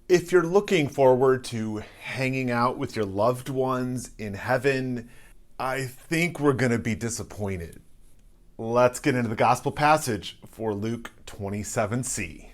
If you're looking forward to hanging out with your loved ones in heaven, I think we're going to be disappointed. Let's get into the gospel passage for Luke 27c.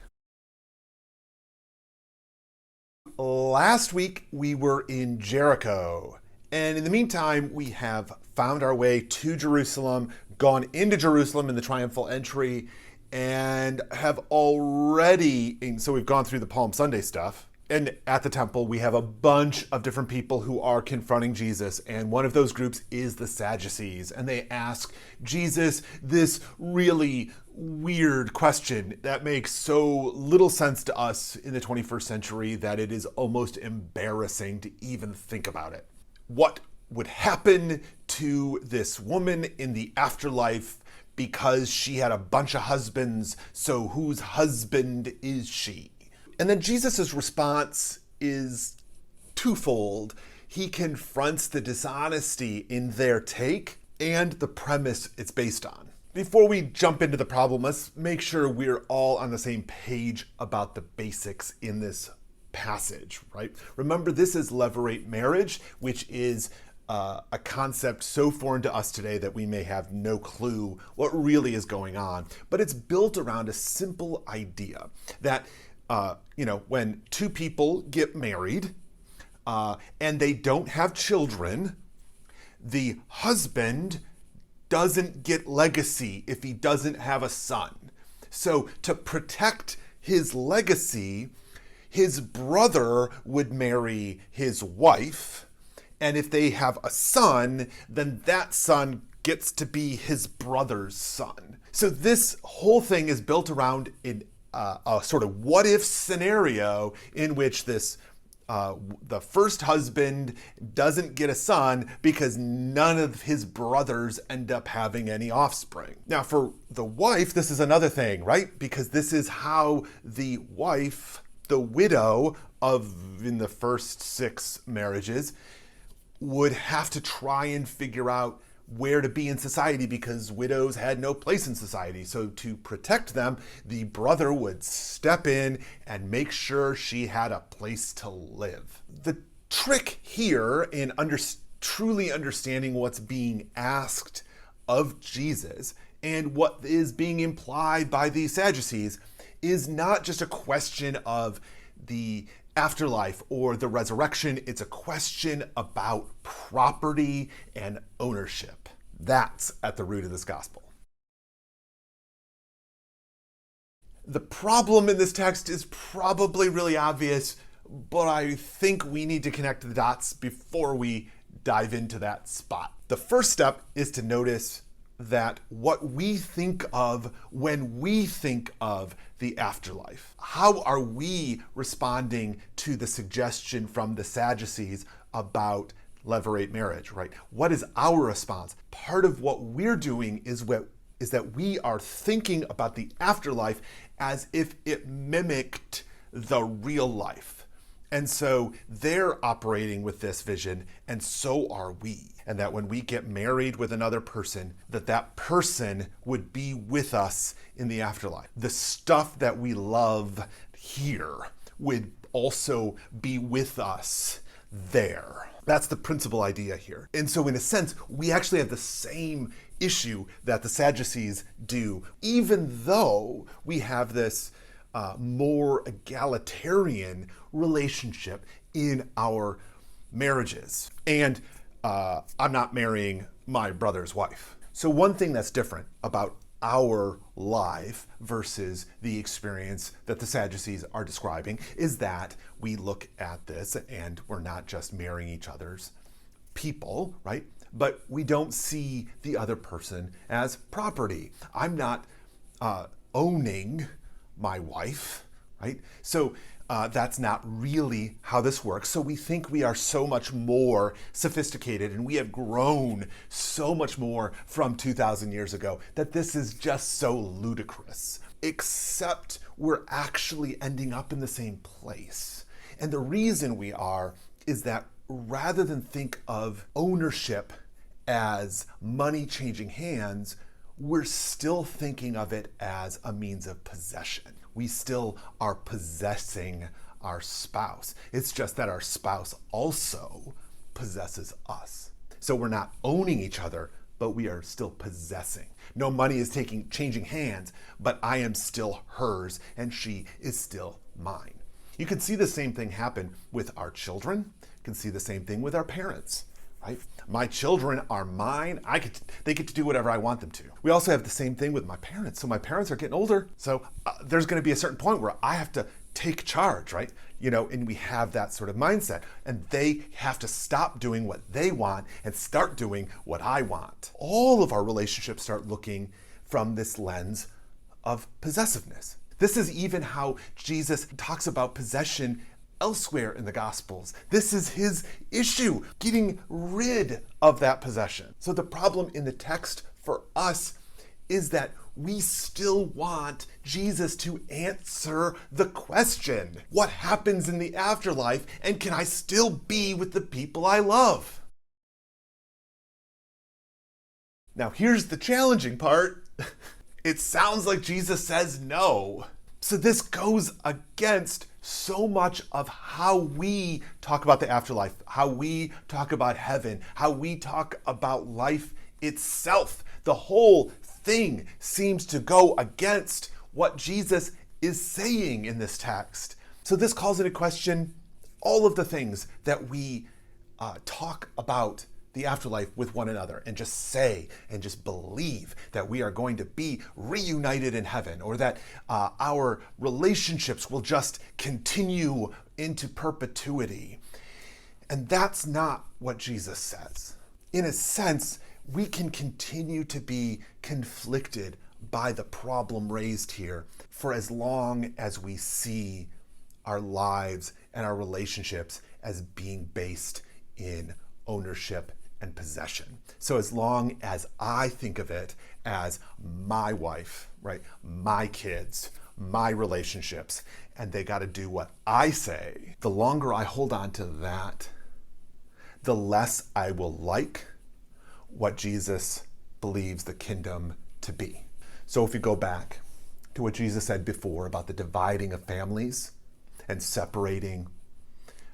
Last week we were in Jericho, and in the meantime, we have found our way to Jerusalem, gone into Jerusalem in the triumphal entry, and have already, and so we've gone through the Palm Sunday stuff. And at the temple, we have a bunch of different people who are confronting Jesus. And one of those groups is the Sadducees. And they ask Jesus this really weird question that makes so little sense to us in the 21st century that it is almost embarrassing to even think about it. What would happen to this woman in the afterlife because she had a bunch of husbands? So whose husband is she? And then Jesus' response is twofold. He confronts the dishonesty in their take and the premise it's based on. Before we jump into the problem, let's make sure we're all on the same page about the basics in this passage, right? Remember, this is levirate marriage, which is a concept so foreign to us today that we may have no clue what really is going on. But it's built around a simple idea that when two people get married and they don't have children, the husband doesn't get legacy if he doesn't have a son. So to protect his legacy, his brother would marry his wife, and if they have a son, then that son gets to be his brother's son. So this whole thing is built around a sort of what-if scenario in which the first husband doesn't get a son because none of his brothers end up having any offspring. Now, for the wife, this is another thing, right? Because this is how the wife, the widow in the first 6 marriages, would have to try and figure out where to be in society because widows had no place in society. So to protect them, the brother would step in and make sure she had a place to live. The trick here in truly understanding what's being asked of Jesus and what is being implied by the Sadducees is not just a question of the afterlife or the resurrection. It's a question about property and ownership. That's at the root of this gospel. The problem in this text is probably really obvious, but I think we need to connect the dots before we dive into that spot. The first step is to notice that what we think of when we think of the afterlife. How are we responding to the suggestion from the Sadducees about levirate marriage, right? What is our response? Part of what we're doing is that we are thinking about the afterlife as if it mimicked the real life. And so they're operating with this vision, and so are we. And that when we get married with another person, that person would be with us in the afterlife. The stuff that we love here would also be with us there. That's the principal idea here. And so in a sense, we actually have the same issue that the Sadducees do, even though we have this more egalitarian relationship in our marriages. And I'm not marrying my brother's wife. So one thing that's different about our life versus the experience that the Sadducees are describing is that we look at this and we're not just marrying each other's people, right? But we don't see the other person as property. I'm not owning my wife, right? So that's not really how this works. So we think we are so much more sophisticated and we have grown so much more from 2,000 years ago that this is just so ludicrous. Except we're actually ending up in the same place. And the reason we are is that rather than think of ownership as money changing hands, we're still thinking of it as a means of possession. We still are possessing our spouse. It's just that our spouse also possesses us. So we're not owning each other, but we are still possessing. No money is changing hands, but I am still hers and she is still mine. You can see the same thing happen with our children. You can see the same thing with our parents. Right? My children are mine. They get to do whatever I want them to. We also have the same thing with my parents. So my parents are getting older. So there's going to be a certain point where I have to take charge, right? And we have that sort of mindset. And they have to stop doing what they want and start doing what I want. All of our relationships start looking from this lens of possessiveness. This is even how Jesus talks about possession elsewhere in the Gospels. This is his issue, getting rid of that possession. So the problem in the text for us is that we still want Jesus to answer the question, what happens in the afterlife, and can I still be with the people I love? Now here's the challenging part. It sounds like Jesus says no. So this goes against so much of how we talk about the afterlife, how we talk about heaven, how we talk about life itself. The whole thing seems to go against what Jesus is saying in this text. So this calls into question all of the things that we talk about the afterlife with one another and just say and just believe that we are going to be reunited in heaven, or that our relationships will just continue into perpetuity. And that's not what Jesus says. In a sense, we can continue to be conflicted by the problem raised here for as long as we see our lives and our relationships as being based in ownership and possession. So as long as I think of it as my wife, right, my kids, my relationships, and they got to do what I say, the longer I hold on to that, the less I will like what Jesus believes the kingdom to be. So if you go back to what Jesus said before about the dividing of families and separating,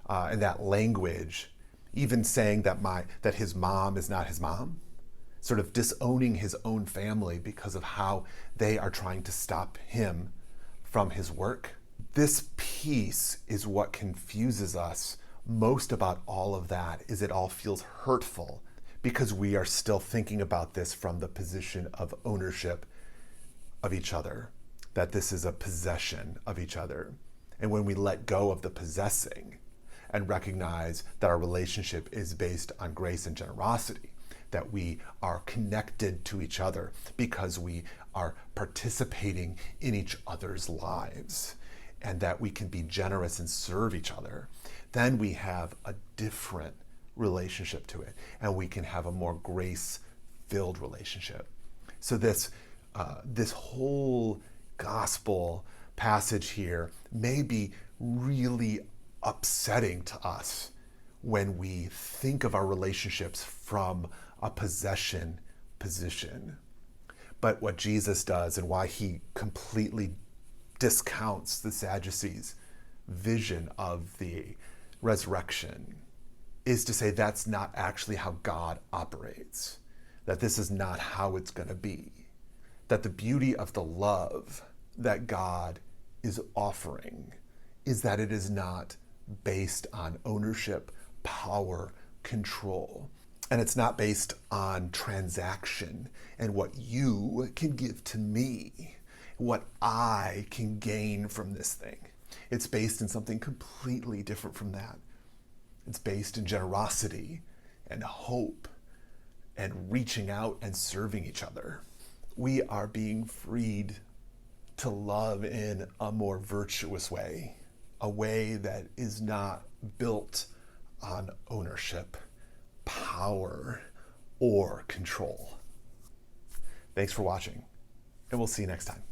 and that language, even saying that his mom is not his mom, sort of disowning his own family because of how they are trying to stop him from his work. This piece is what confuses us most about all of that, is it all feels hurtful because we are still thinking about this from the position of ownership of each other, that this is a possession of each other. And when we let go of the possessing and recognize that our relationship is based on grace and generosity, that we are connected to each other because we are participating in each other's lives, and that we can be generous and serve each other, then we have a different relationship to it, and we can have a more grace-filled relationship. So this whole gospel passage here may be really upsetting to us when we think of our relationships from a possession position. But what Jesus does, and why he completely discounts the Sadducees' vision of the resurrection, is to say that's not actually how God operates, that this is not how it's going to be, that the beauty of the love that God is offering is that it is not based on ownership, power, control. And it's not based on transaction and what you can give to me, what I can gain from this thing. It's based in something completely different from that. It's based in generosity and hope and reaching out and serving each other. We are being freed to love in a more virtuous way, a way that is not built on ownership, power, or control. Thanks for watching, and we'll see you next time.